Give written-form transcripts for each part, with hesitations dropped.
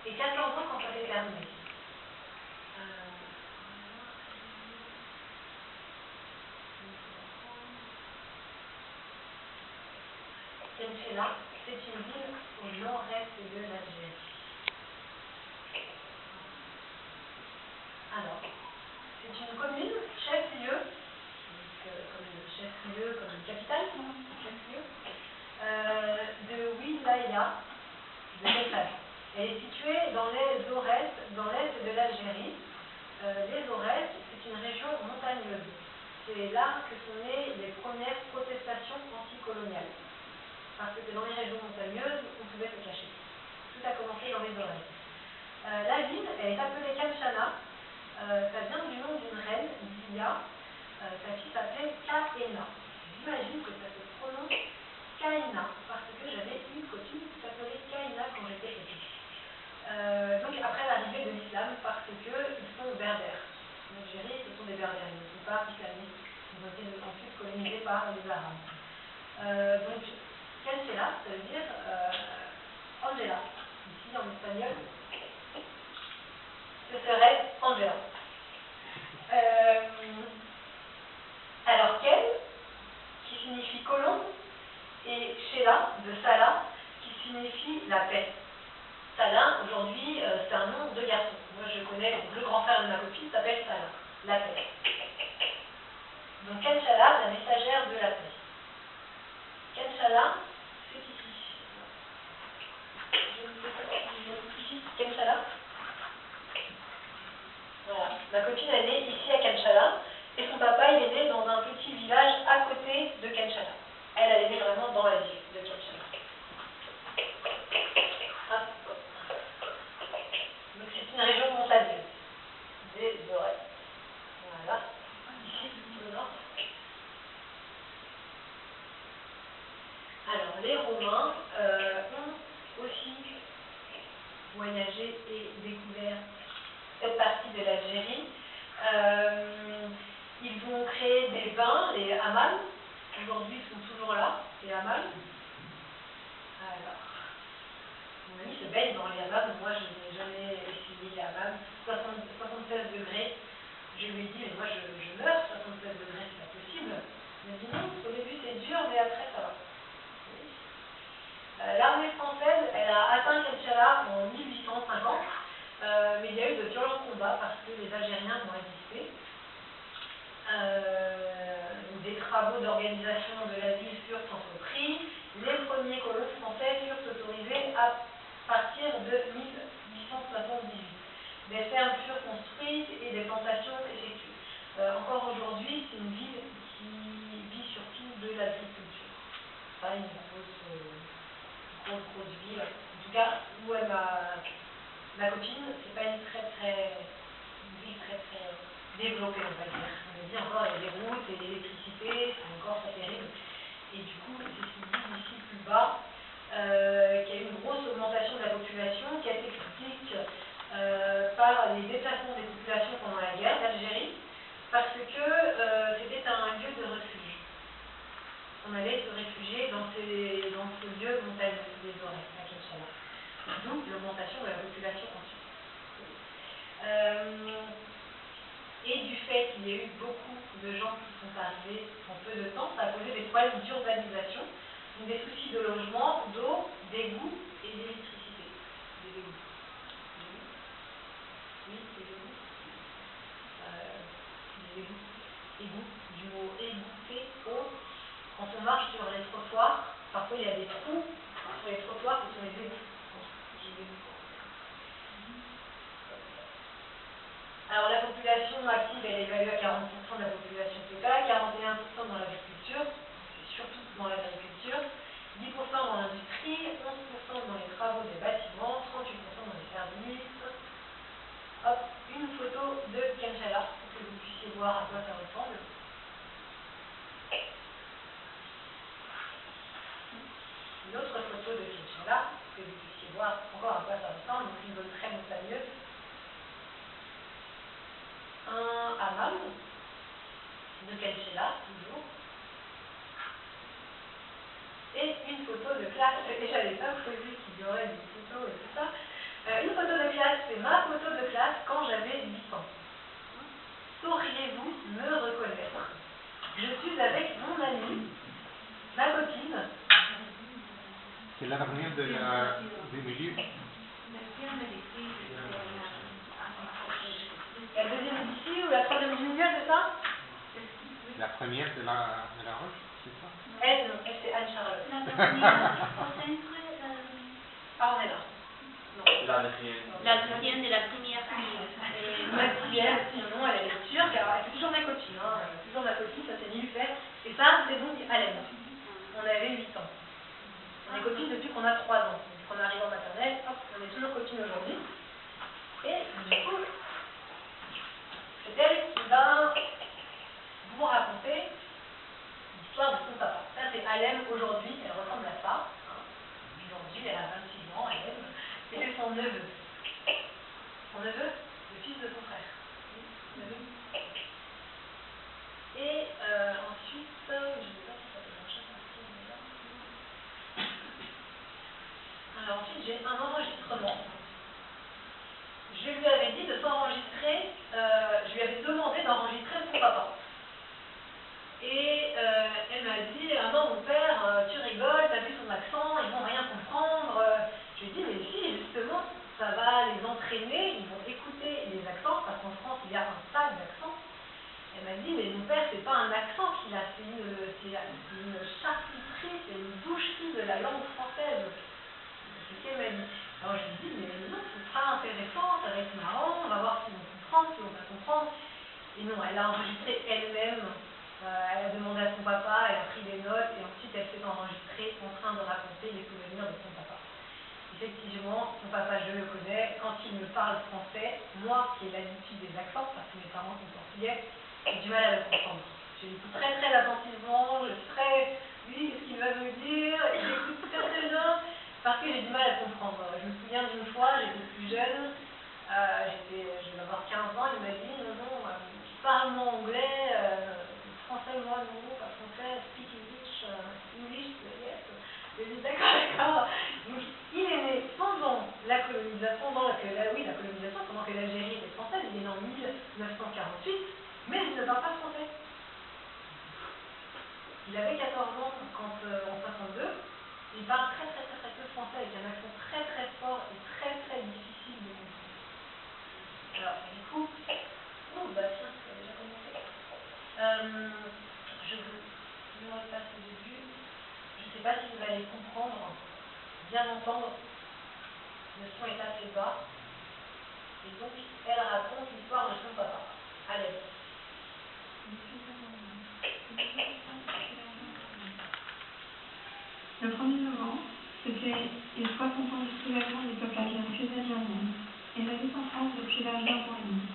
et 14 ans quand ça s'est terminé. Kenchela, c'est une ville au nord-est de l'Algérie. Alors, c'est une commune, chef-lieu, comme chef-lieu, comme une capitale, chef-lieu, de Wilaya de Bethal. Elle est située dans les Aurès, dans l'est de l'Algérie. Les Aurès, c'est une région montagneuse. C'est là que sont nées les premières protestations anticoloniales. Parce que dans les régions montagneuses, on pouvait se cacher. Tout a commencé dans les Aurès. La ville, elle est appelée Kenchana. Ça vient du nom d'une reine, Zilia. Sa fille s'appelait Kaena. J'imagine que ça se prononce Kaina, parce que j'avais une copine qui s'appelait Kaina quand j'étais petite. Donc après l'arrivée de l'islam, parce qu'ils sont berbères. En Algérie, ce sont des berbères, ils ne sont pas islamistes. Ils ont été ensuite colonisés par les Arabes. Donc, Kenchela, ça veut dire Angela. Ici, en espagnol, ce serait Angela. Alors, Ken, qui signifie colombe, et Shela, de Salah, qui signifie la paix. Salah, aujourd'hui, c'est un nom de garçon. Moi, je connais le grand frère de ma copine, s'appelle Salah, la paix. Donc, Kenchela, la messagère de la paix. Kenchela, c'est ici. Je ne sais pas si je ici, Kenchela. Voilà. Ma copine est née ici à Kenchela, et son papa, il est né dans un petit village à côté de Kenchela. Elle est née vraiment dans la ville de Kenchela. Donc c'est une région montagneuse. Des Aurès. Voilà. Ici, au nord. Alors, les Romains ont aussi voyagé et découvert cette partie de l'Algérie. Ils vont créer des bains, les hammams. Aujourd'hui, ils sont toujours là, les hammams. Alors, mon ami se baigne dans les hammams. Moi, je n'ai jamais essayé les hammams. 76 degrés. Je lui ai dit, mais moi, je meurs, 76 degrés, c'est pas possible. Il m'a dit non, au début, c'est dur, mais après, ça va. L'armée française, elle a atteint Kenchela en 1850, mais il y a eu de violents combats parce que les Algériens ont résisté. Des travaux d'organisation de la ville furent entrepris. Les premiers colons français furent autorisés à partir de 1878. Des fermes furent construites et des plantations effectuées. Encore aujourd'hui, c'est une ville qui vit surtout de l'agriculture. Pas une grosse ville. En tout cas, où est ma copine, c'est pas une ville très développée, on va dire. On a dit encore, il y a des routes et l'électricité, c'est encore pas terrible. Et du coup, c'est une ville ici plus bas, qui a eu une grosse augmentation de la population, qui s'explique par les déplacements des populations pendant la guerre d'Algérie, parce que c'était un lieu de refuge. On allait se réfugier dans ce lieu montagneux des Aurès, à Kenchela. D'où l'augmentation de la population ensuite. Et du fait qu'il y a eu beaucoup de gens qui sont arrivés en peu de temps, ça a posé des problèmes d'urbanisation, donc des soucis de logement, d'eau, d'égouts et d'électricité. Des égouts. Oui, des égouts. Des égouts. Égouts, du mot égoutté, eau. Quand on marche sur les trottoirs, parfois il y a des trous sur les trottoirs, ce sont les égouts. Alors la population active, elle est évaluée à 40% de la population totale, 41% dans l'agriculture, surtout dans l'agriculture, 10% dans l'industrie, 11% dans les travaux des bâtiments, 38% dans les services. Hop, une photo de Kenchela, pour que vous puissiez voir à quoi ça ressemble. Une autre photo de Kenchela, pour que vous puissiez voir encore à quoi ça ressemble, donc une zone très montagneuse. Un hammam de Kenchela, toujours. Et une photo de classe. Et j'avais pas prévu qu'il y aurait des photos et tout ça. Une photo de classe, c'est ma photo de classe quand j'avais 8 ans. Sauriez-vous me reconnaître? Je suis avec mon amie, ma copine. C'est l'avenir du milieu. La deuxième d'ici ou la troisième du milieu, c'est ça? La première de la roche, c'est ça? Elle, non, elle c'est Anne-Charlotte. Ah, on est là. La deuxième de la première fille. Mathilde, sinon elle est turque, alors elle est toujours ma copine, toujours ma copine, ça c'est Nilüfer. Et ça, c'est donc Alem. On avait 8 ans. On est copines depuis qu'on a 3 ans. Depuis qu'on arrive en maternelle, hop, on est toujours copines aujourd'hui. Et du coup, c'est elle qui va vous raconter l'histoire de son papa. Ça c'est Alem aujourd'hui, elle ressemble à ça. Aujourd'hui, elle a 26 ans, Alem. Et c'est son neveu. Son neveu, le fils de son frère. Et ensuite, je ne sais pas si ça peut marcher à partir de là. Alors ensuite, j'ai un enregistrement. Je lui avais dit de s'enregistrer, je lui avais demandé d'enregistrer son papa. Et elle m'a dit, ah non mon père, tu rigoles, t'as vu son accent, ils vont rien comprendre. Je lui ai dit, mais si, justement, ça va les entraîner, ils vont écouter les accents, parce qu'en France, il y a un tas d'accents. Elle m'a dit, mais mon père, c'est pas un accent qu'il a, c'est une charcuterie, c'est une boucherie de la langue française. C'est ce qu'elle m'a dit. Alors je lui ai dit, mais non, ce sera intéressant, ça va être marrant, on va voir s'ils vont comprendre, s'ils vont pas comprendre. Et non, elle a enregistré elle-même, elle a demandé à son papa, elle a pris des notes, et ensuite elle s'est enregistrée en train de raconter les souvenirs de son papa. Effectivement, son papa, je le connais, quand il me parle français, moi qui ai l'habitude des accents, parce que mes parents sont portugais, j'ai du mal à le comprendre. Je l'écoute très très attentivement, je suis très, oui, qu'est-ce qu'il va me dire, et j'écoute très très bien, parce que j'ai du mal à le comprendre. Je me souviens d'une fois, j'étais plus jeune, je devais avoir 15 ans, il m'a dit, non, parle-moi anglais, français, moi, non, pas français, speak English, English, yes. Je lui ai dit, d'accord. Donc, il est né pendant la colonisation, pendant que l'Algérie était française, il est né en 1948, mais il ne parle pas français. Il avait 14 ans quand, en 62, il parle très peu français avec un accent très fort et très difficile de comprendre. Alors, du coup, tiens, ça a déjà commencé. Je vous repasse au début. Je ne sais pas si vous allez comprendre, bien entendre. Le son est assez bas. Et donc, elle raconte l'histoire de son papa. Allez. Le 1er novembre, c'était les 60 ans du soulèvement du peuple algérien et j'habite en France depuis l'âge d'un an et demi.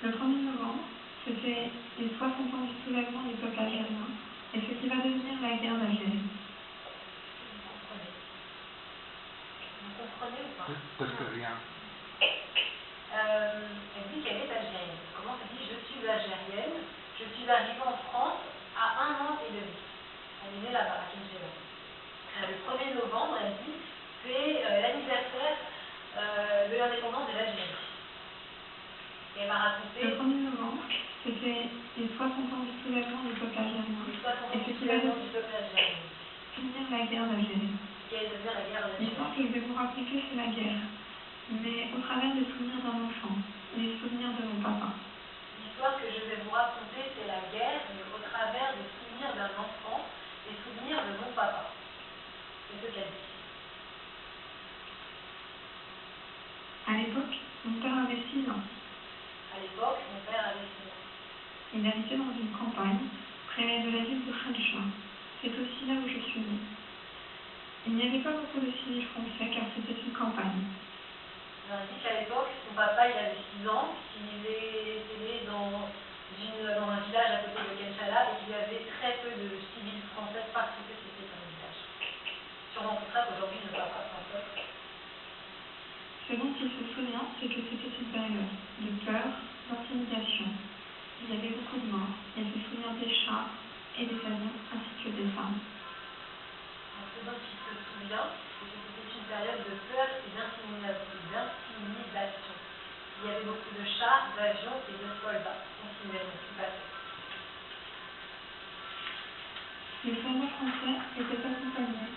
Le 1er novembre, c'était les 60 ans du soulèvement du peuple algérien et ce qui va devenir la guerre d'Algérie. Vous comprenez ou pas? Parce que rien. Elle dit qu'elle est algérienne. Comment elle dit? Je suis algérienne. Je suis arrivée en France à 1 an et demi. Elle est née là-bas, à Kinshasa. Le 1er novembre, elle dit, c'est l'anniversaire de l'indépendance de l'Algérie. Et elle m'a raconté... Le 1er novembre, c'était les 60 ans du soulèvement du peuple algérien. Les 60 ans du soulèvement du peuple algérien. Finir la guerre d'Algérie. Quelle devient la guerre d'Algérie? L'histoire que je vais vous raconter, c'est la guerre. Mais au travers des souvenirs d'un enfant, les souvenirs de mon papa. L'histoire que je vais vous raconter, c'est la guerre, mais au travers des souvenirs d'un enfant, les souvenirs de mon papa. C'est ce qu'elle dit. À l'époque, mon père avait 6 ans. À l'époque, mon père avait 6 ans. Il habitait dans une campagne, près de la ville de Khancha. C'est aussi là où je suis née. Il n'y avait pas beaucoup de civils français car c'était une campagne. Alors, elle dit qu'à l'époque, son papa il avait 6 ans, qu'il était né dans un village à côté de Kenchala et qu'il y avait très peu de civils français parce que c'était un village. Sûrement pour ça qu'aujourd'hui il ne parle pas français. Ce dont il se souvient, c'est que c'était une période de peur, d'intimidation. Il y avait beaucoup de morts. Il se souvient des chars et des avions ainsi que des femmes. Donc, dont il se souvient, c'est que c'était une période de peur et d'intimidation. Il y avait beaucoup de chars, d'avions et de soldats continués à s'y passer. Les soldats français étaient accompagnés,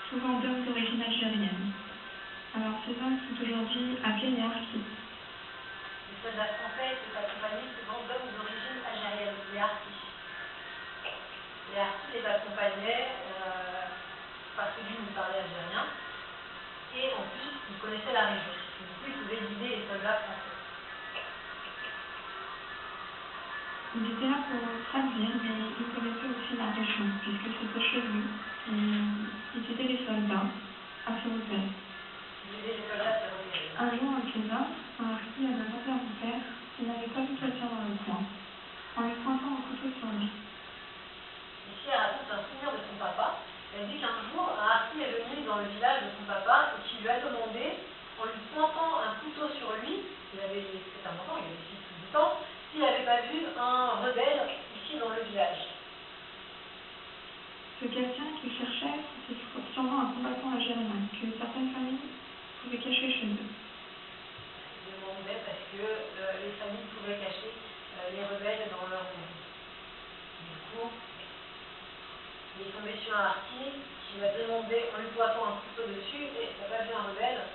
souvent d'hommes d'origine algérienne. Alors ces hommes sont aujourd'hui appelés les harkis. Les soldats français étaient accompagnés souvent d'hommes d'origine algérienne, les harkis. Les harkis les accompagnaient parce que lui ne parlait algérien et en plus ils connaissaient la région. Du coup, ils pouvaient guider les soldats français. Ils étaient là pour traduire, mais ils connaissaient aussi la région, puisque c'était chez eux. Et ils étaient les soldats à se repérer. Un jour, un de ces hommes, un harki a demandé à mon père s'il n'avait pas vu quelqu'un dans le coin, en lui pointant un couteau sur lui. Ici, elle raconte un souvenir de son papa. Elle dit qu'un jour, un harki est venu dans le village de son papa et qui lui a demandé, en lui pointant un couteau sur lui, c'était un enfant, il avait 6 ans, s'il n'avait pas vu un rebelle ici dans le village. Ce quelqu'un qu'il cherchait, c'était sûrement un combattant algérien que certaines familles pouvaient cacher chez eux. Il demandait parce que les familles pouvaient cacher les rebelles dans leur maison. Du coup, il est tombé sur un harki qui lui a demandé, en lui pointant un couteau dessus, et t'as pas vu un rebelle?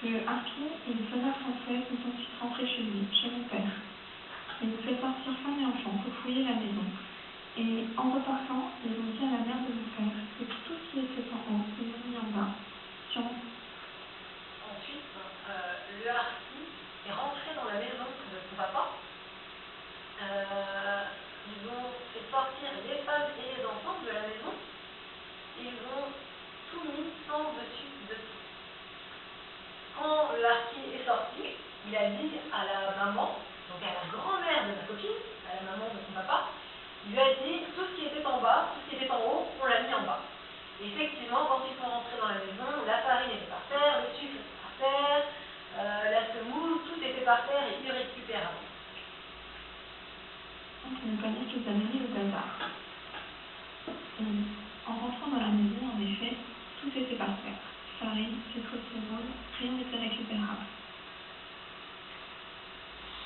Le harki et le soldat français sont ensuite rentrés chez lui, chez mon père. Ils nous fait sortir femme et enfant pour fouiller la maison. Et en repartant, ils ont dit à la mère de mon père que tout ce qui était en haut, ils l'ont mis en bas. Ensuite, le harki est rentré dans la maison de son papa. Ils ont fait sortir les femmes et les enfants de la maison. Ils ont tout mis sans dessus dessous. Quand le harki est sorti, il a dit à la maman, donc à la grand-mère de ma copine, à la maman de son papa, il lui a dit tout ce qui était en bas, tout ce qui était en haut, on l'a mis en bas. Et effectivement, quand ils sont rentrés dans la maison, la farine était par terre, le sucre était par terre, la semoule, tout était par terre et irrécupérable. Donc, on ne peut pas dire qu'ils avaient mis le bazar. Et en rentrant dans la maison, en effet, tout était par terre. Farine, sucre, semoule, rien n'était récupérable.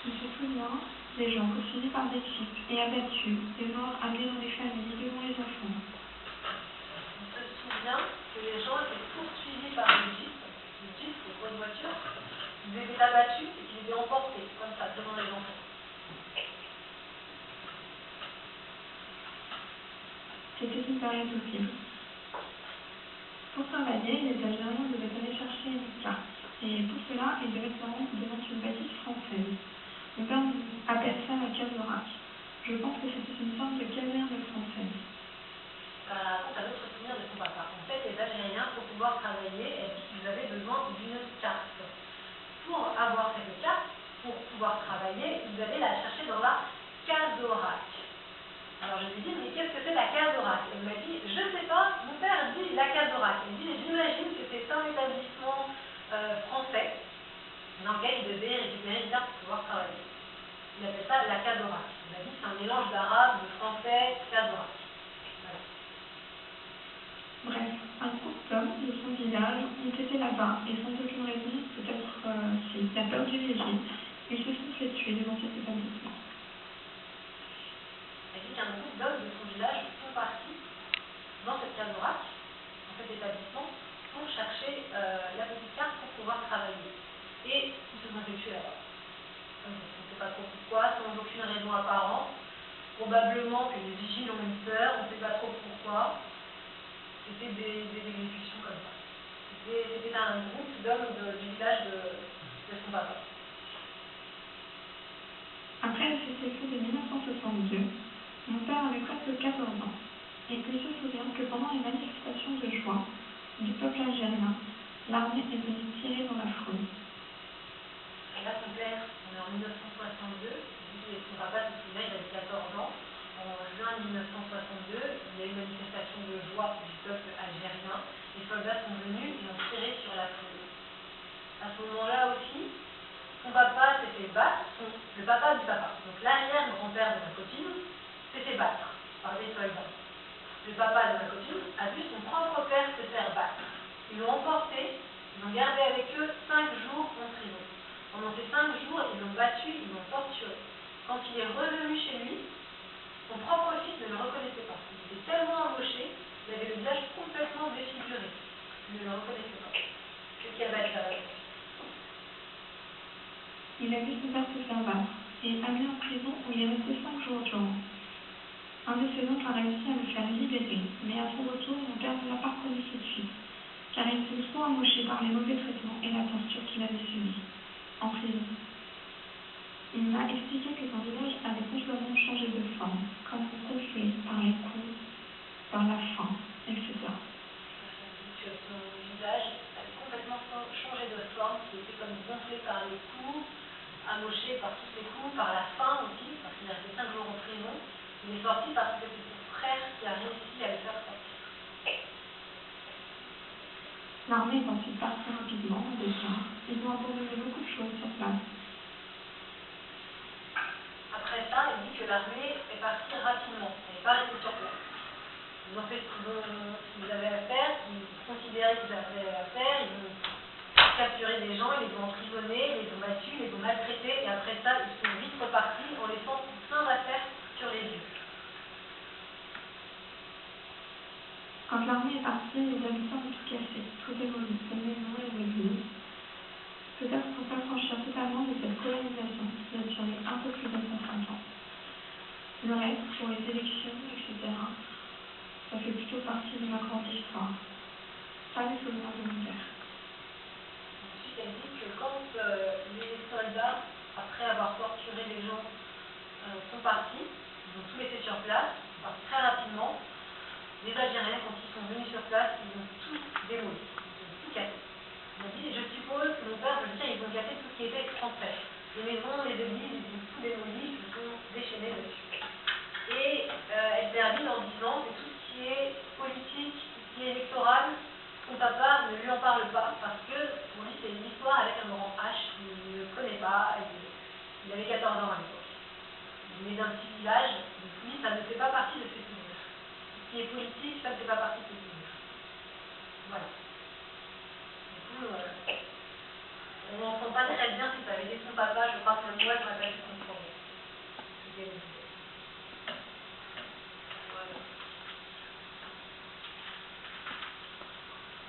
Il se souvient des gens poursuivis par des types et abattus, des morts amenés dans les familles devant les enfants. On se souvient que les gens étaient poursuivis par des jeeps, des grosses voitures, ils étaient abattus et qu'ils étaient emportés, comme ça, devant les enfants. C'était une période horrible. Pour travailler, les Algériens devaient aller chercher une carte. Et pour cela, ils devaient se rendre devant une bâtisse française. Mon père appelle ça la casorac. Je pense que c'était une sorte de caserne française. Ça raconte un autre souvenir de son papa. En fait, les Algériens, pour pouvoir travailler, elle dit qu'ils avaient besoin d'une carte. Pour avoir cette carte, pour pouvoir travailler, ils allaient la chercher dans la casorac. Alors je lui dis, mais qu'est-ce que c'est la casorac? Elle m'a dit, je ne sais pas, mon père dit la casorac. Il dit, j'imagine que c'est un établissement français dans lequel il devait récupérer une carte pour pouvoir travailler. Il appelle ça la casorac. Il m'a dit, c'est un mélange d'arabe, de français, casorac. Voilà. Bref, un groupe d'hommes de son village ont été là-bas et sans aucune raison, peut-être la peur du régime, ils se sont fait tuer devant cet établissement. Elle dit qu'un groupe d'hommes de son village sont partis dans cette casorac, dans cet établissement, pour chercher la petite carte pour pouvoir travailler. Et ils se sont fait tuer là-bas. On ne sait pas trop pourquoi, sans aucune raison apparente. Probablement que les vigiles ont eu peur, on ne sait pas trop pourquoi. C'était des exécutions comme ça. C'était un groupe d'hommes du village de son papa. Après le cessez-le-feu de 1962, mon père avait presque 14 ans. Et il se souvient que pendant les manifestations de joie du peuple algérien, l'armée est venue tirer dans la foule. Et là, son père, on est en 1962, son papa se souvient, il avait 14 ans. En juin 1962, il y a eu une manifestation de joie du peuple algérien. Les soldats sont venus et ont tiré sur la foule. À ce moment-là aussi, son papa s'est fait battre, le papa du papa, donc l'arrière-grand-père de ma copine, s'est fait battre. par des soldats. Le papa de ma copine a vu son propre père se faire battre. Ils l'ont emporté, ils l'ont gardé avec eux 5 jours en prison. Pendant ces 5 jours, ils l'ont battu, ils l'ont torturé. Quand il est revenu chez lui, son propre fils ne le reconnaissait pas. Il était tellement embauché, il avait le visage complètement défiguré. Il ne le reconnaissait pas. Qu'est-ce qu'il y a battu là? Il a vu son père se faire battre et est amené en prison où il est resté 5 jours durant. Un de ses oncles a réussi à le faire libérer, mais à son retour, mon père ne l'a pas reconnu tout de suite, car il était trop embauché par les mauvais traitements et la torture qu'il avait subie en prison. Il m'a expliqué que son visage avait complètement changé de forme, comme gonflé par les coups, par la faim, etc. Que son visage avait complètement changé de forme, qui était comme gonflé par les coups, amoché par tous les coups, par la faim aussi, parce qu'il a resté 5 jours en prison. Il est sorti parce que c'est son frère qui a réussi à le faire sortir. L'armée est ensuite partie rapidement au départ. Ils ont abandonné beaucoup de choses sur place. Après ça, il dit que l'armée est partie rapidement, elle n'est pas restée sur place. Ils ont fait ce qu'ils avaient à faire, ce qu'ils considéraient qu'ils avaient à faire, ils ont capturé des gens, ils les ont emprisonnés, ils les ont battus, ils les ont maltraités, et après ça, ils sont vite repartis en laissant plein d'affaires sur les yeux. Quand l'armée est partie, les habitants ont tout cassé, tout démoli, les maisons et les églises. Peut-être pour s'affranchir totalement de cette colonisation qui a duré un peu plus de 150 ans. Le reste, pour les élections, etc., ça fait plutôt partie de ma grande histoire. Pas les souvenirs de mon père. Ensuite, elle dit que quand les soldats, après avoir torturé les gens, sont partis, ils ont tout laissé sur place, ils sont partis très rapidement. Les Algériens, quand ils sont venus sur place, ils ont tout démoli, ils ont tout cassé. Elle dit, je suppose que mon père veut dire qu'ils ont cassé tout ce qui était français. Les maisons, les églises, ils ont tout démoli, ils se sont déchaînés dessus. Et elle termine en disant que tout ce qui est politique, tout ce qui est électoral, son papa ne lui en parle pas parce que pour lui c'est une histoire avec un grand H, il ne connaît pas, il avait 14 ans à l'époque. Il est d'un petit village, donc lui ça ne fait pas partie de ses souvenirs. Tout ce qui est politique, ça ne fait pas partie de ses souvenirs. Voilà. Du coup, on n'entend pas très bien si ça avait été son papa